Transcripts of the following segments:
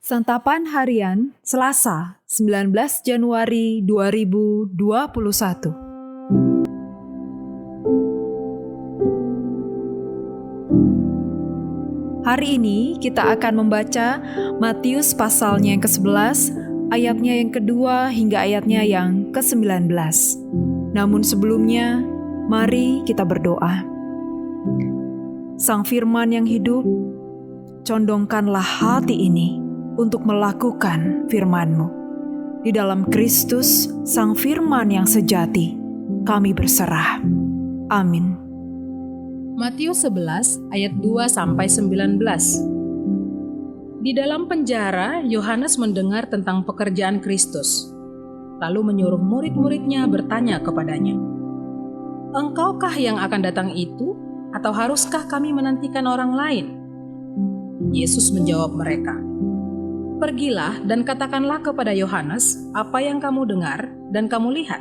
Santapan Harian Selasa 19 Januari 2021. Hari ini kita akan membaca Matius pasalnya yang ke-11, ayatnya yang kedua hingga ayatnya yang ke-19. Namun sebelumnya, mari kita berdoa. Sang Firman yang hidup, condongkanlah hati ini untuk melakukan firman-Mu. Di dalam Kristus, Sang Firman yang sejati, kami berserah. Amin. Matius 11 ayat 2-19. Di dalam penjara, Yohanes mendengar tentang pekerjaan Kristus, lalu menyuruh murid-muridnya bertanya kepadanya, "Engkaukah yang akan datang itu, atau haruskah kami menantikan orang lain?" Yesus menjawab mereka, "Pergilah dan katakanlah kepada Yohanes apa yang kamu dengar dan kamu lihat.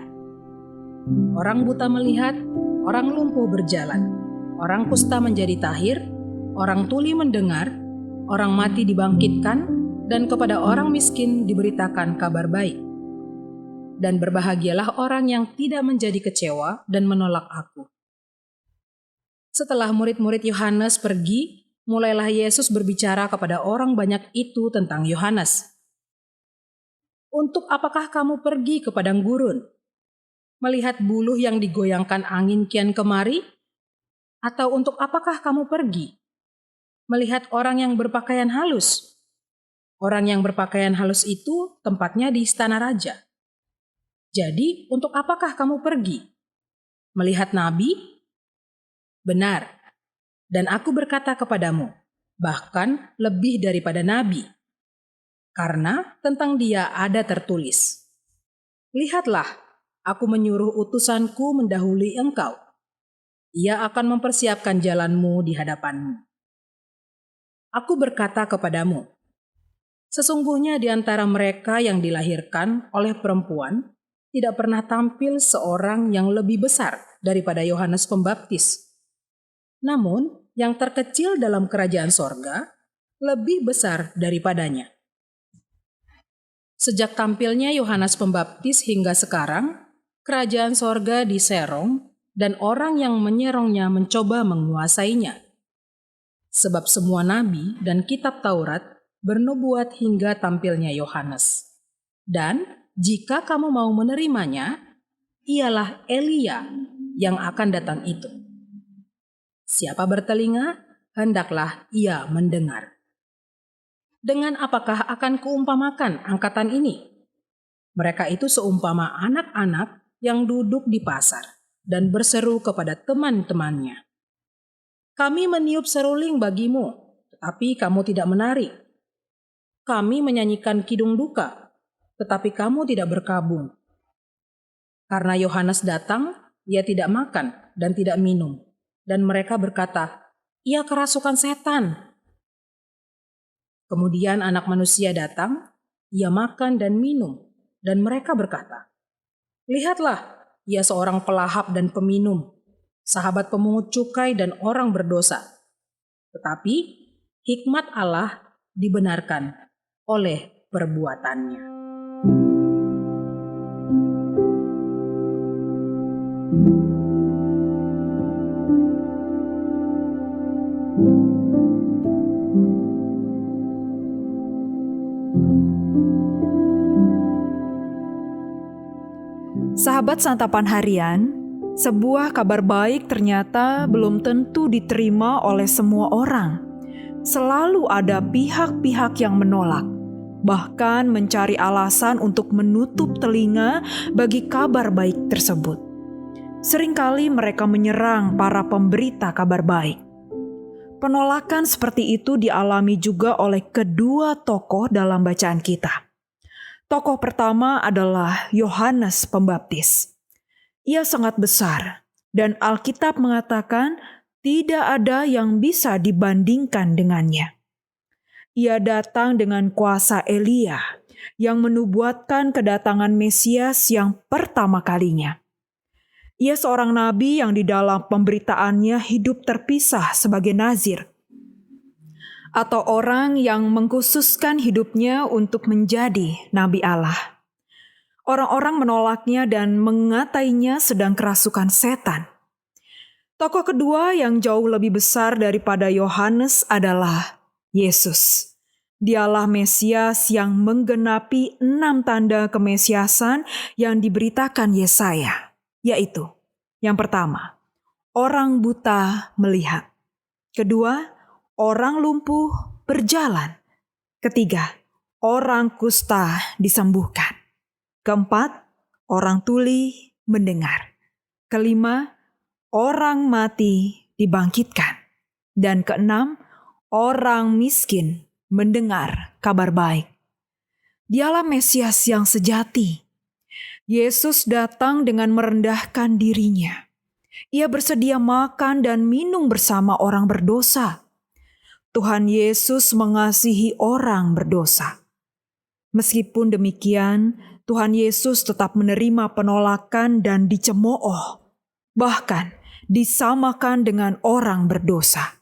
Orang buta melihat, orang lumpuh berjalan, orang kusta menjadi tahir, orang tuli mendengar, orang mati dibangkitkan, dan kepada orang miskin diberitakan kabar baik. Dan berbahagialah orang yang tidak menjadi kecewa dan menolak Aku." Setelah murid-murid Yohanes pergi, mulailah Yesus berbicara kepada orang banyak itu tentang Yohanes. "Untuk apakah kamu pergi ke padang gurun? Melihat buluh yang digoyangkan angin kian kemari? Atau untuk apakah kamu pergi? Melihat orang yang berpakaian halus? Orang yang berpakaian halus itu tempatnya di istana raja. Jadi, untuk apakah kamu pergi? Melihat nabi? Benar, dan Aku berkata kepadamu, bahkan lebih daripada nabi. Karena tentang dia ada tertulis, 'Lihatlah, Aku menyuruh utusanku mendahului engkau. Ia akan mempersiapkan jalanmu di hadapanmu.' Aku berkata kepadamu, sesungguhnya di antara mereka yang dilahirkan oleh perempuan, tidak pernah tampil seorang yang lebih besar daripada Yohanes Pembaptis. Namun, yang terkecil dalam kerajaan sorga lebih besar daripadanya. Sejak tampilnya Yohanes Pembaptis hingga sekarang, kerajaan sorga diserong dan orang yang menyerongnya mencoba menguasainya. Sebab semua nabi dan kitab Taurat bernubuat hingga tampilnya Yohanes. Dan jika kamu mau menerimanya, ialah Elia yang akan datang itu. Siapa bertelinga, hendaklah ia mendengar." Dengan apakah akan kuumpamakan angkatan ini? Mereka itu seumpama anak-anak yang duduk di pasar dan berseru kepada teman-temannya, "Kami meniup seruling bagimu, tetapi kamu tidak menari. Kami menyanyikan kidung duka, tetapi kamu tidak berkabung." Karena Yohanes datang, ia tidak makan dan tidak minum. Dan mereka berkata, "Ia kerasukan setan." Kemudian Anak Manusia datang, ia makan dan minum. Dan mereka berkata, "Lihatlah, ia seorang pelahap dan peminum, sahabat pemungut cukai dan orang berdosa." Tetapi hikmat Allah dibenarkan oleh perbuatannya. Sahabat Santapan Harian, sebuah kabar baik ternyata belum tentu diterima oleh semua orang. Selalu ada pihak-pihak yang menolak, bahkan mencari alasan untuk menutup telinga bagi kabar baik tersebut. Seringkali mereka menyerang para pemberita kabar baik. Penolakan seperti itu dialami juga oleh kedua tokoh dalam bacaan kita. Tokoh pertama adalah Yohanes Pembaptis. Ia sangat besar, dan Alkitab mengatakan tidak ada yang bisa dibandingkan dengannya. Ia datang dengan kuasa Elia yang menubuatkan kedatangan Mesias yang pertama kalinya. Ia seorang nabi yang di dalam pemberitaannya hidup terpisah sebagai nazir. atau orang yang mengkhususkan hidupnya untuk menjadi nabi Allah. Orang-orang menolaknya dan mengatainya sedang kerasukan setan. Tokoh kedua yang jauh lebih besar daripada Yohanes adalah Yesus. Dialah Mesias yang menggenapi 6 tanda kemesiasan yang diberitakan Yesaya, yaitu yang pertama, orang buta melihat. Kedua, orang lumpuh berjalan. Ketiga, orang kusta disembuhkan. Keempat, orang tuli mendengar. Kelima, orang mati dibangkitkan. Dan keenam, orang miskin mendengar kabar baik. Dialah Mesias yang sejati. Yesus datang dengan merendahkan dirinya. Ia bersedia makan dan minum bersama orang berdosa. Tuhan Yesus mengasihi orang berdosa. Meskipun demikian, Tuhan Yesus tetap menerima penolakan dan dicemooh, bahkan disamakan dengan orang berdosa.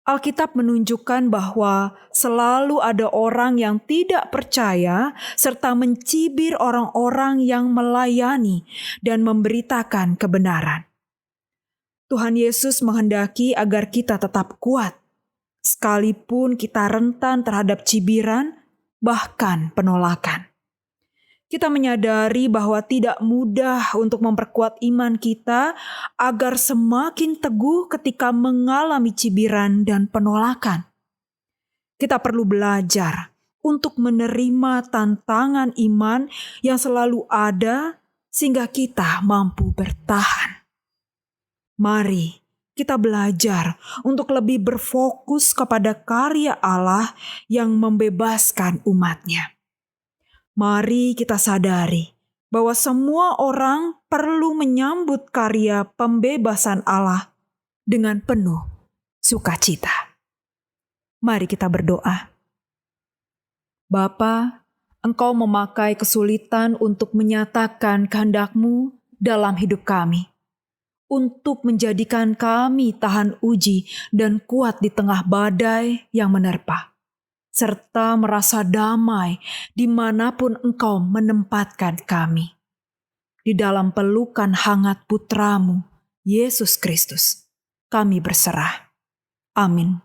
Alkitab menunjukkan bahwa selalu ada orang yang tidak percaya serta mencibir orang-orang yang melayani dan memberitakan kebenaran. Tuhan Yesus menghendaki agar kita tetap kuat, sekalipun kita rentan terhadap cibiran, bahkan penolakan. Kita menyadari bahwa tidak mudah untuk memperkuat iman kita agar semakin teguh ketika mengalami cibiran dan penolakan. Kita perlu belajar untuk menerima tantangan iman yang selalu ada sehingga kita mampu bertahan. Mari kita belajar untuk lebih berfokus kepada karya Allah yang membebaskan umat-Nya. Mari kita sadari bahwa semua orang perlu menyambut karya pembebasan Allah dengan penuh sukacita. Mari kita berdoa. Bapa, Engkau memakai kesulitan untuk menyatakan kehendak-Mu dalam hidup kami, untuk menjadikan kami tahan uji dan kuat di tengah badai yang menerpa, serta merasa damai dimanapun Engkau menempatkan kami. Di dalam pelukan hangat Putra-Mu, Yesus Kristus, kami berserah. Amin.